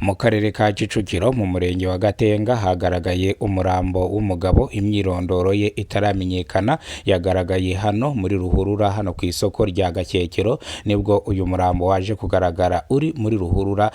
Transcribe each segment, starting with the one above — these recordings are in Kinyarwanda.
mu karere ka Kicukiro mu murenge wa Gatenga hagaragaye umurambo w'umugabo imyirondoro ye itaramenyekana yagaragaye hano muri ruhurura hano ku isoko rya Gakekero nibwo uyu murambo waje kugaragara uri muri ruhurura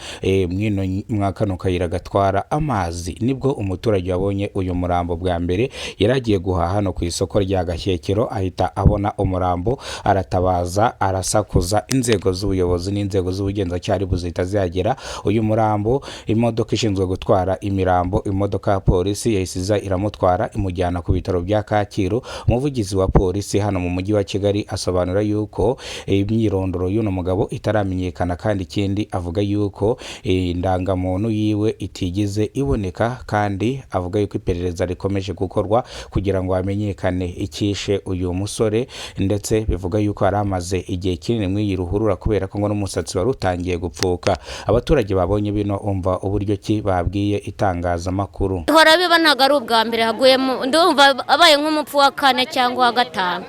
mwino mwakano kayira gatwara amazi nibwo umuturage wabonye uyu murambo bwa mbere yaragiye guhaha hano ku isoko rya Gakekero ahita abona umurambo aratabaza arasakuza inzego z'ubuyobozi n'inzego z'ubugenzacyaha buzita zagera uyu murambo imodoka ishinzwe gutwara imirambo imodoka ya polisi yahisiza iramutwara imujyana ku bitaro bya Kacyiru. Umuvugizi wa polisi hano mu mujyi wa Kigali asobanura yuko imyirondoro y'uno mugabo itaramenyekana kandi ikindi avuga yuko indangamuntu yiwe itigeze iboneka kandi avuga yuko iperereza rikomeje gukorwa kugira ngo hamenyekane ikishe uyu musore ndetse bivuga yuko aramaze igihe kinini mw'iyi ruhurura kubera ko ngo n'umusatsi wari utangiye gupfuka. Abaturage babonye bino umva uburyo ki babwiye itangazamakuru. Hora biba ntago ari ubwa mbere haguyemo ndumva abaye nk'umupfu wa kane cyangwa wa gatanu.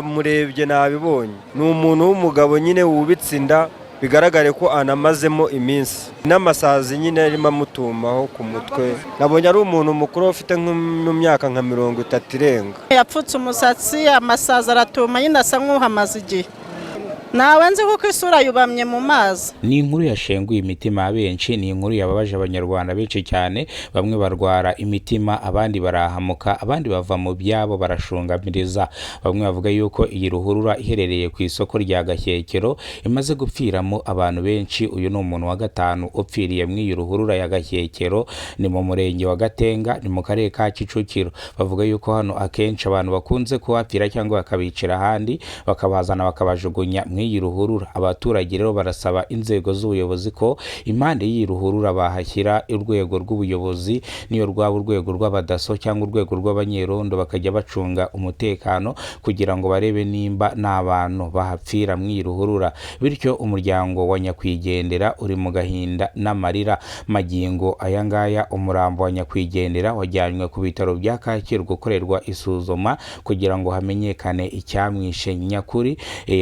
Murebye nabibonye ni umuntu w'umugabo nyine wubitse inda bigaragare ko anamazemo iminsi n'amasazi nyine arimo amutumaho ku mutwe. Nabonye ari umuntu mukuru ufite nk'imyaka nka 30 irenga. Yapfutse umusatsi amasazi aratuma nyine asa nk'uhamaze igihe. Nawe nzi kuko isura yubamye mu mazi. Ni inkuru yashenguye imitima ya benshi, ni inkuru yababaje abanyarwanda benshi cyane, bamwe barwara imitima abandi barahamuka abandi bava mu byabo barashungamiriza. Bamwe bavuga yuko iyi ruhurura iherereye ku isoko rya Gakekero imaze gupfiramo abantu benshi. Uyu ni umuntu wa gatanu upfiriye mw'iyi ruhurura ya Gakekero, ni mu murenge wa Gatenga ni mu karere ka Kicukiro. Bavuga yuko hano akenshi abantu bakunze kuhapfira cyangwa bakabicira ahandi bakabazana bakabajugunya mw'iyi ruhurura. Abaturage rero barasaba inzego z'ubuyobozi ko impande y'iyi ruhurura bahashyira urwego rw'ubuyobozi niyo rwaba urwego rw'abadaso cyangwa urwego rw'abanyerondo bakajya bacunga umutekano kugira ngo barebe nimba n'abantu bahapfira mw'iyi ruhurura. Bityo umuryango wa nyakwigendera uri mu gahinda n'amarira. Magingo aya ngaya umurambo wa nyakwigendera wajyanywe ku bitaro bya Kacyiru gukorerwa isuzuma kugira ngo hamenyekane icyamwishe nyakuri.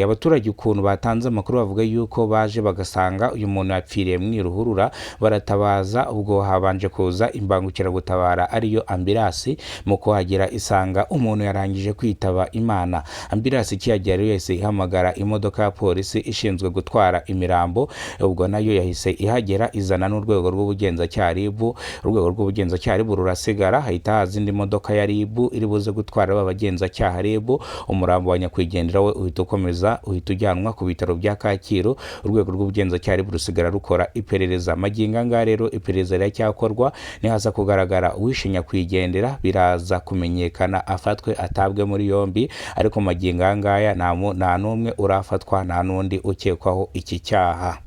Abaturage ukuntu batanze amakuru bavuga yuko baje bagasanga uyu muntu yapfiriye mw'iyi ruhurura baratabaza, ubwo habanje kuza imbangukiragutabara ariyo ambulance. Mu kuhagera isanga umuntu yarangije kwitaba Imana. Ambulance ikihagera yose ihamagara imodoka ya polisi ishinzwe gutwara imirambo, ubwo nayo yahise ihagera izana n'urwego rw'ubugenzacyaha RIB. Urwego rw'ubugenzacyaha RIB rurasigara, hahita haza indi modoka ya RIB iri buze gutwara abagenzacyaha RIB. Umurambo wa nyakwigendera we uhita ukomeza uhita ujyanwa ku bitaro bya Kacyiru. Urwego rw'ubugenzacyaha RIB rusigara rukora iperereza. Magingo anga rero iperereza riracyakorwa, nihaza kugaragara uwishe nyakwigendera biraza kumenyekana afatwe atabwe muri yombi, ariko magingo anga nta n'umwe urafatwa nta n'undi ukekwaho iki cyaha.